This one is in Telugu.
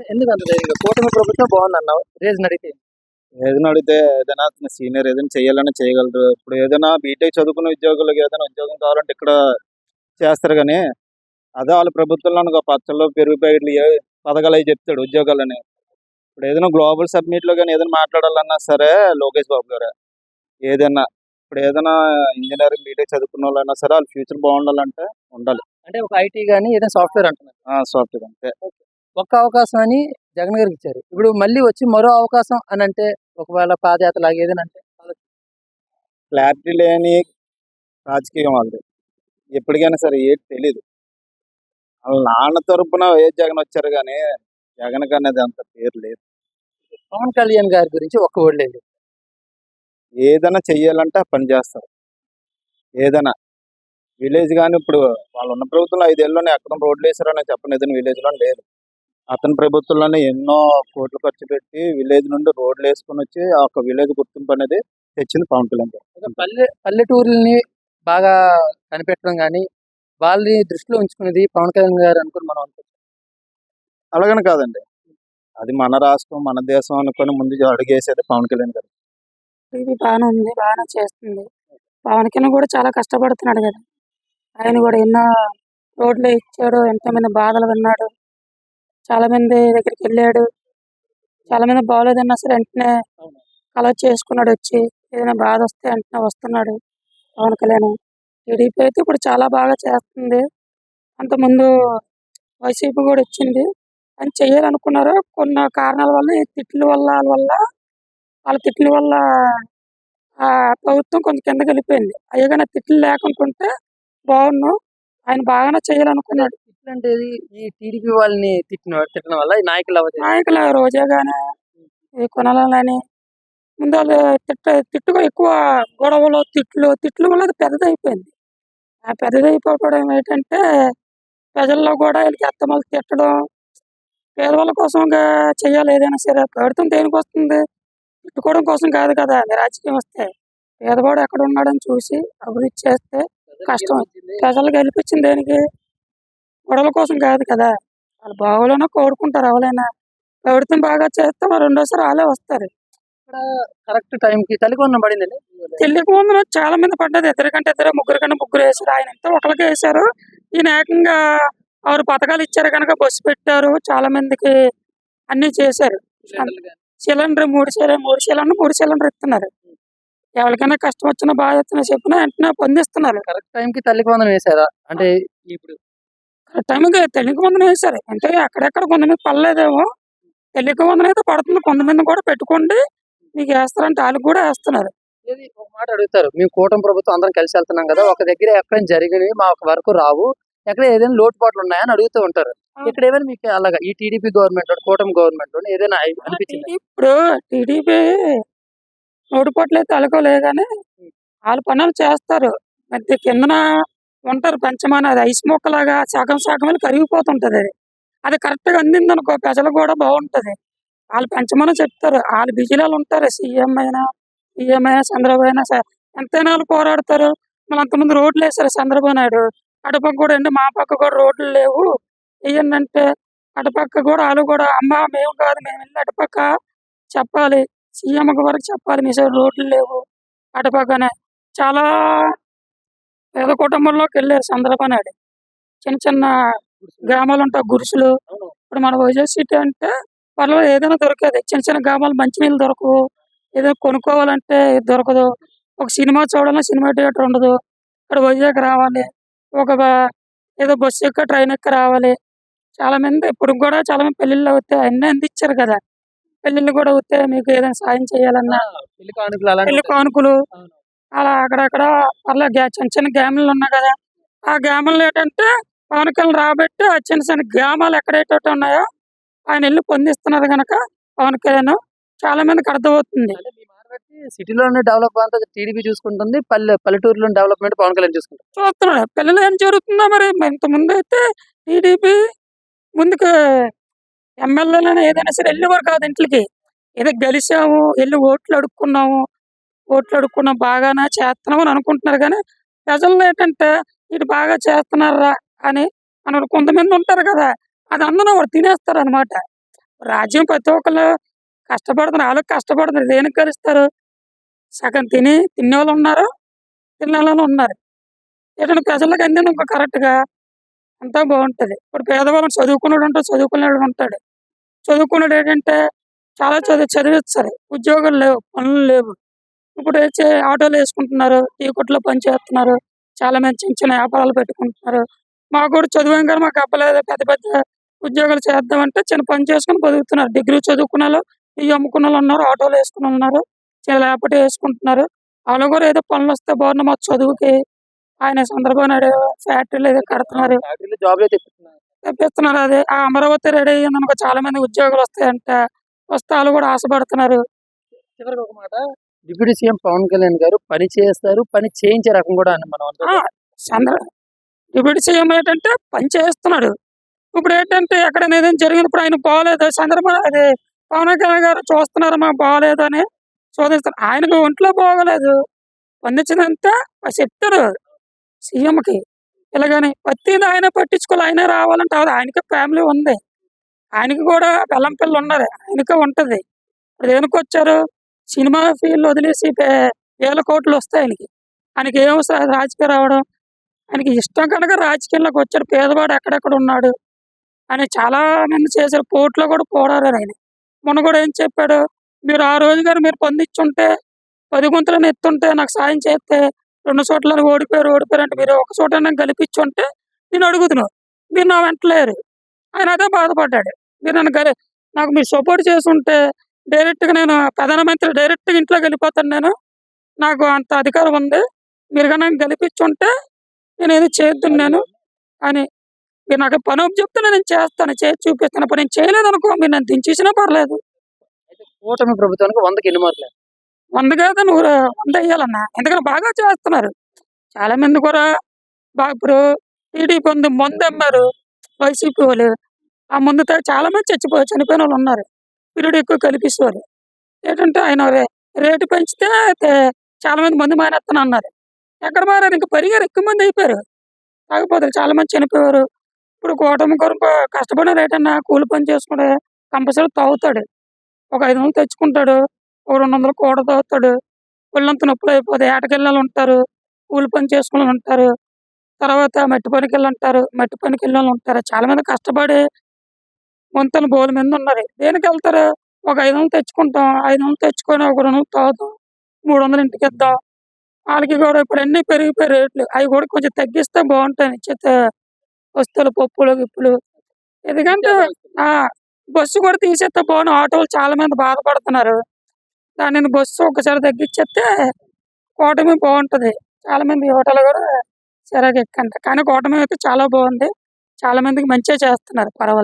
ఎందుకంత ధైర్యంగా? కూటమి ప్రభుత్వం బాగుందన్నావు. రీజన్ అడిగితే ఏదైనా అడిగితే ఏదైనా సీనియర్ ఏదైనా చేయాలన్నా చేయగలరు. ఇప్పుడు ఏదైనా బీటెక్ చదువుకున్న ఉద్యోగులకి ఏదైనా ఉద్యోగం కావాలంటే ఇక్కడ చేస్తారు గానీ, అదే ఆళ్ళ ప్రభుత్వంలో అనుకో పచ్చళ్ళు, పెరుగు ప్యాకెట్లు పథకాలయి చెప్తాడు ఉద్యోగాలని. ఇప్పుడు ఏదైనా గ్లోబల్ సబ్మిట్‌లో గాని ఏదైనా మాట్లాడాలన్నా సరే లోకేష్ బాబు గారే. ఏదైనా ఇప్పుడు ఏదైనా ఇంజినీరింగ్, బీటెక్ చదువుకున్నోళ్ళైనా సరే ఆళ్ళ ఫ్యూచర్ బాగుండాలంటే ఉండాలి. అంటే ఒక ఐటీ గాని ఏదైనా సాఫ్ట్‌వేర్ అంటున్నారు. సాఫ్ట్‌వేర్ అంతే. ఒక్క అవకాశం అని జగన్ గారికి ఇచ్చారు. ఇప్పుడు మళ్ళీ వచ్చి మరో అవకాశం అనంటే ఒకవేళ పాదయాత్రలాగా ఏదైనా అంటే క్లారిటీ లేని రాజకీయం వాళ్ళది. ఎప్పటికైనా సరే ఏది తెలీదు. ఆళ్ళ నాన్న తరపున వైఎస్ జగన్ వచ్చారు గానీ, జగన్‌కనేది అంత పేరు లేదు. పవన్ కళ్యాణ్ గారి గురించి ఒక్క వర్డ్ లేదు. ఏదైనా చెయ్యాలంటే ఆ పని చేస్తారు. ఏదైనా విలేజ్ గాని ఇప్పుడు వాళ్ళున్న ప్రభుత్వంలో 5 ఏళ్లలోనే ఎక్కడ రోడ్లేసారని చెప్పండి. ఏదైనా విలేజ్‌లో లేదు. అతని ప్రభుత్వంలోనే ఎన్నో కోట్లు ఖర్చు పెట్టి విలేజ్ నుండి రోడ్లేసుకొనొచ్చి ఆ ఒక్క విలేజ్ గుర్తింపు అనేది తెచ్చింది పవన్ కళ్యాణ్ గారు. ఒక పల్లెటూరుల్ని బాగా కనిపెట్టడం గాని, వాళ్ళని దృష్టిలో ఉంచుకునేది పవన్ కళ్యాణ్ గారు అనుకుని మనం అనుకోవచ్చు. అలాగని కాదండి. అది మన రాష్ట్రం, మన దేశం అనుకోని ముందు అడుగేసేది పవన్ కళ్యాణ్ గారు. ఇది బానే ఉంది. బానే చేస్తుంది. పవన్ కళ్యాణ్ కూడా చాలా కష్టపడుతున్నాడు గదా! ఆయన గూడా ఎన్నో రోడ్లు ఇచ్చాడు. ఎంతోమంది బాధలు విన్నాడు. చాలా మంది దగ్గరికెళ్ళాడు. చాలా మంది బాగోలేదన్నా సరే వెంటనే కలెక్ట్ చేసుకున్నాడు వచ్చి. ఏదైనా బాధొస్తే వెంటనే వస్తున్నాడు పవన్ కళ్యాణ్. టీడీపీ అయితే ఇప్పుడు చాలా బాగా చేస్తుంది. అంతకుముందు వైసీపీ గూడా వచ్చింది. కానీ చేయాలనుకున్నారు. కొన్ని కారణాల వల్ల ఈ తిట్ల వల్ల వాళ్ళ తిట్ల వల్ల ప్రభుత్వం కొంచెం కిందకెళ్ళిపోయింది. అయ్యగాని ఆ తిట్లు లేకుంటే బావున్ను. ఆయన బాగానే చేయాలనుకున్నాడు. తిట్లంటే ఏది? ఈ టీడీపీ వాళ్ళని తిట్టడం వల్ల ఈ నాయకులు నాయకులు రోజా గాని, ఈ కొనాలని ముందు ఆళ్ళు తిట్టుగా ఎక్కువ గొడవలు, తిట్ల వల్ల అది పెద్దదయిపోయింది. ఆ పెద్దదయిపోవడం ఏంటంటే ప్రజల్లో గూడా ఈళ్ళకి అత్తమాలు తిట్టడం, పేదవాళ్ళ కోసంగా చేయాలి ఏదైనా సరే. ప్రభుత్వం దేనికొస్తుంది? తిట్టుకోవడం కోసం కాదు కదా! రాజకీయం వస్తే. పేదవాడు ఎక్కడున్నాడని చూసి అభివృద్ధి చేస్తే కష్టం. ప్రజలు గెలిపించింది దేనికి? గొడవల కోసం కాదు కదా! వాళ్ళు బాగోవాలనే కోరుకుంటారు ఎవరైనా. ప్రభుత్వం బాగా చేస్తే మరి రెండోసారి ఆళ్ళే వస్తారు. ఇక్కడ కరెక్ట్ టైంకి తల్లికొందరం పడిందండి. తెలియక ముందున చాలా మంది పడ్డది. ఇద్దరికంటే ఇద్దరు, ముగ్గురికంటే ముగ్గురు ఏసారు. ఆయనంతా ఒకళ్ళకే ఏసారు. ఈయన ఏకంగా 6 పథకాలు ఇచ్చారు గనక బస్సు పెట్టారు. చాలా మందికి అన్నీ చేశారు. సిలిండర్ 3 సిలిండర్ ఇస్తున్నారు. ఎవరికైనా కష్టం వచ్చినా, బాధ వచ్చినా చెప్పినా వెంటనే పొందిస్తున్నారు. కరెక్ట్ టైంకి తల్లికొందరం వేసారా? అంటే ఇప్పుడు కరెక్ట్ టైంకి తెలియక ముందున వేశారు. అంటే అక్కడెక్కడ కొంతమంది పడలేదేమో. తెలియక ముందున అయితే పడుతుంది. కొంతమంది కూడా పెట్టుకోండి మీకు వేస్తారంటే ఆళ్ళకి కూడా వేస్తున్నారు. ఏది ఒక మాట అడుగుతారు. మేము కూటమి ప్రభుత్వం అందరం కలిసి వెళ్తున్నాం కదా! ఒక దగ్గర ఎక్కడైనా జరిగినవి మా వరకు రావు. ఎక్కడ ఏదైనా లోటుపాట్లు ఉన్నాయని అడుగుతూ ఉంటారు. ఇక్కడ ఏమైనా మీకు అలాగా ఈ టీడీపీ గవర్నమెంట్ కూటమి గవర్నమెంట్ ఏదైనా అనిపించిందా? ఇప్పుడు టీడీపీ లోటుపాట్లయితే అలకోలేదు గానీ ఆళ్ళ పనులు చేస్తారు. మధ్య కిందన ఉంటారు పెంచమని అది ఐస్ ముక్కలాగా సగం సగం కరిగిపోతుంటదది. అది కరెక్ట్‌గా అందిందనుకో ప్రజలకు కూడా బావుంటది. ఆళ్ళు పెంచమని చెప్తారు. ఆళ్ళు బిజీలో ఆళ్ళుంటారు. సీఎం అయినా, పీఎం అయినా, చంద్రబాబు అయినా ఎంతైనా ఆళ్ళు పోరాడతారు. మళ్ళీ అంతకుముందు రోడ్లేశారు చంద్రబాబు నాయుడు. అటుపక్క కూడా మా పక్క కూడా రోడ్లు లేవు. ఎయ్యండంటే అటుపక్క కూడా ఆళ్ళు కూడా అమ్మా మేము కాదు మేమెళ్లి అటుపక్క చెప్పాలి. సీఎంకి వరకు చెప్పాలి మీ సైడ్ రోడ్లు లేవు. అటుపక్కనే చాలా పేద కుటుంబంలోకెళ్ళారు చంద్రబాబు నాయుడు. చిన్న చిన్న గ్రామాలుంటాయి గుడిసెలు. ఇప్పుడు మన వైజాగ్ సిటీ అంటే పర్లేదు ఏదైనా దొరికేది. చిన్న చిన్న గ్రామాలు మంచినీళ్ళు దొరకవు. ఏదో కొనుక్కోవాలంటే దొరకదు. ఒక సినిమా చూడాలన్నా సినిమా థియేటర్ ఉండదు. ఇక్కడ వైజాగ్ రావాలి. ఒక ఏదో బస్సు ఎక్క, ట్రైన్ ఎక్కి రావాలి. చాలామంది ఇప్పటికి కూడా చాలామంది పెళ్ళిళ్ళు అవుతాయి. అన్నీ అందించారు కదా! పెళ్ళిళ్ళు కూడా అవుతాయి. మీకు ఏదైనా సాయం చేయాలన్నా పెళ్లి కానుకలు అలా అక్కడక్కడ పర్లేదు చిన్న చిన్న గ్రామాలు ఉన్నాయి కదా! ఆ గ్రామాల్లో ఏంటంటే పవన్ కళ్యాణ్ రాబట్టి ఆ చిన్న చిన్న గ్రామాలు ఎక్కడైతే ఉన్నాయో ఆయన ఎళ్లి పొందిస్తున్నారు గనక పవన్ కళ్యాణ్ చాలా మందికి అర్థమవుతుంది. సిటీలోనే డెవలప్ అంతా టీడీపీ చూసుకుంటుంది. పల్లెటూరులో డెవలప్మెంట్ పవన్ కళ్యాణ్ చూసుకుంటారు. చూస్తున్నాడు. పిల్లలు ఏం జరుగుతుందో మరి ఇంతకుముందైతే టీడీపీ ముందుకు ఎమ్మెల్యేలైనా ఏదైనా సరే ఎళ్ళేవారు కాదు ఇంట్లకి. ఏదో గెలిసాము, ఎళ్లి ఓట్లు అడుక్కున్నాం బాగానే చేస్తున్నాం అని అనుకుంటున్నారు గానీ, ప్రజల్లో ఏంటంటే ఈడు బాగా చేస్తున్నార్రా అని కొంతమంది ఉంటారు కదా! అది అందరూ తినేస్తారనమాట. రాజ్యం ప్రతి ఒక్కళ్ళు కష్టపడుతున్నారు. ఆళ్ళు కష్టపడుతున్నారు. దేనికి కలుస్తారు? సగం తినేవాళ్ళు ఉన్నారు. తిననోళ్ళు ఉన్నారు. ఏంటంటే ప్రజలకు అందిందనుకో కరెక్ట్‌గా అంతా బావుంటది. ఇప్పుడు పేదవాళ్ళని చదువుకున్నోడు ఉంటాడు. చదువుకునేవాడు ఉంటాడు. చదువుకున్నోడు ఏంటంటే చాలా చదివిస్తారు. ఉద్యోగాలు లేవు. పనులు లేవు. ఇప్పుడు ఆటోలు వేసుకుంటున్నారు. టీ కొట్టులో పని చేస్తున్నారు. చాలా మంది చిన్న చిన్న వ్యాపారాలు పెట్టుకుంటున్నారు. మాకు కూడా చదివాం కానీ మాకు అవ్వలేదు. పెద్ద పెద్ద ఉద్యోగాలు చేద్దామంటే చిన్న పని చేసుకొని బతుకుతున్నారు. డిగ్రీ చదువుకున్నోళ్ళు, ఇవి అమ్ముకున్నోళ్ళు ఉన్నారు. ఆటోలు వేసుకున్నోళ్ళు ఉన్నారు. చిన్న లేకపోతే వేసుకుంటున్నారు. వాళ్ళు కూడా ఏదో పనులు వస్తే బాగుండు మా చదువుకి. ఆయన చంద్రబాబు నాయుడు ఫ్యాక్టరీలు ఏదో కడుతున్నారు. ఫ్యాక్టరీలో జాబ్‌లే తెప్పిస్తున్నారు. తెప్పిస్తున్నారు. అదే ఆ అమరావతి రెడీ అయ్యిందనుకో చాలా మంది ఉద్యోగాలు వస్తాయంట. వస్తే ఆళ్ళు కూడా ఆశపడుతున్నారు. చివరికి ఒక మాట, డిప్యూటీ సీఎం పవన్ కళ్యాణ్ గారు పని చేస్తారు. పని చేయించే రకం కూడా అని మనం ఆ! అనుకోవచ్చా? చంద్ర డిప్యూటీ సీఎం ఏంటంటే పని చేస్తున్నాడు. ఇప్పుడేంటంటే ఎక్కడైనా ఏదైనా జరిగినప్పుడు ఆయనకు బాలేదు. పవన్ కళ్యాణ్ గారు చూస్తున్నారు మాకు బాలేదు అని శోధిస్తారు. ఆయనకు ఒంట్లో బాగోలేదు. స్పందించిందంతా చెప్తారు సీఎంకి. ఇలాగని ప్రతీది ఆయనే పట్టించుకోవాలి. ఆయనే రావాలంటే అవ్వదు. ఆయనకి ఫ్యామిలీ ఉంది. ఆయనకి కూడా పెళ్ళాం, పిల్లలు ఉన్నారు. ఆయనకే ఉంటది. ఇప్పుడు దేనికొచ్చారు? సినిమా ఫీల్డ్ వదిలేసి వేల కోట్లు వస్తాయి ఆయనకి. ఆయనకి ఏం రాజకీయం రావడం? ఆయనకి ఇష్టం కనుక రాజకీయంలోకి వచ్చాడు. పేదవాడు ఎక్కడెక్కడ ఉన్నాడు అని చాలా మంది చేశారు. కోర్టులో కూడా పోరాడారు ఆయన. మొన్న కూడా ఏం చెప్పాడు? మీరు ఆ రోజు గాని మీరు స్పందించుంటే 10 గుంతలను ఎత్తుంటే నాకు సాయం చేస్తే 2 చోట్ల ఓడిపోయారు అంటే మీరు ఒక చోటైనా గెలిపించుంటే నేను అడుగుదును. మీరు నా వెంట లేరు. ఆయన అదే బాధపడ్డాడు. మీరు నాకు మీరు సపోర్ట్ చేసుంటే డైరెక్ట్‌గా నేను ప్రధానమంత్రి డైరెక్ట్‌గా ఇంట్లోకి వెళ్ళిపోతాను నేను. నాకు అంత అధికారం ఉంది. మీరు గనక గెలిపించుంటే నేనేదో చేద్దును నేను అని. మీరు నాకు పని అప్పచెప్తే నేను చేస్తాను. చేసి చూపిస్తాను. ఇప్పుడు నేను చేయలేదనుకో మీరు నన్ను దించేసినా పర్లేదు. అయితే కూటమి ప్రభుత్వానికి 100కి ఎన్ని మార్కులు? 100 కాదు 100 ఎయ్యాలన్నా. ఎందుకంటే బాగా చేస్తున్నారు. చాలా మంది కూడా ఇప్పుడు టీడీపీ ఉంది. మందమ్మారు వైసీపీ వాళ్ళు. ఆ మందు తాగి చాలా మంది చనిపోయినోళ్ళు ఉన్నారు. పీరియడ్ ఎక్కువ కల్పిస్తారు. ఏంటంటే ఆయన రేటు పెంచితే చాలా మంది మందు మానేస్తానన్నారు. ఎక్కడ మారారు? ఇంక పెరిగారు. ఎక్కువ మంది అయిపోయారు. తాగిపోతారు. చాలా మంది చనిపోయారు. ఇప్పుడు కూటమి కొరకు కష్టపడిన రేటన్నా కూలి పని చేసుకుంటే కంపల్సరీ తాగుతాడు. ఒక 500 తెచ్చుకుంటాడు. ఒక 200 కూడ తాగుతాడు. ఒళ్ళంతా నొప్పులయిపోతాయి. ఏటకెళ్ళినోళ్ళు ఉంటారు. కూలి పని చేసుకునేవాళ్ళు ఉంటారు. తర్వాత మట్టి పనికెళ్ళుంటారు. మట్టి పనికెళ్ళినోళ్ళు ఉంటారు. చాలా మంది కష్టపడి వంతెన బోలెడు ఉన్నారు. దేనికెళ్తారు? ఒక 500 తెచ్చుకుంటాం. 500 తెచ్చుకొని ఒక 200 తాగుతాం. 300 ఇంటికిద్దాం. ఆళ్ళకి కూడా ఇప్పుడు అన్నీ పెరిగిపోయాయి రేట్లు. అయి కూడా కొంచెం తగ్గిస్తే బావుంటాయి. వస్తువులు, పప్పులు, గిప్పులు. ఎందుకంటే ఆ! బస్సు కూడా తీసేస్తే బావుండు. ఆటోలు చాలా మంది బాధపడుతున్నారు. దానిని బస్సు ఒకసారి తగ్గిచ్చేస్తే కూటమి బావుంటది. చాలా మంది ఆటోలో కూడా సరదాగా ఎక్కండి. కానీ కూటమి అయితే చాలా బావుంది. చాలా మందికి మంచే చేస్తున్నారు. పర్వాలేదు.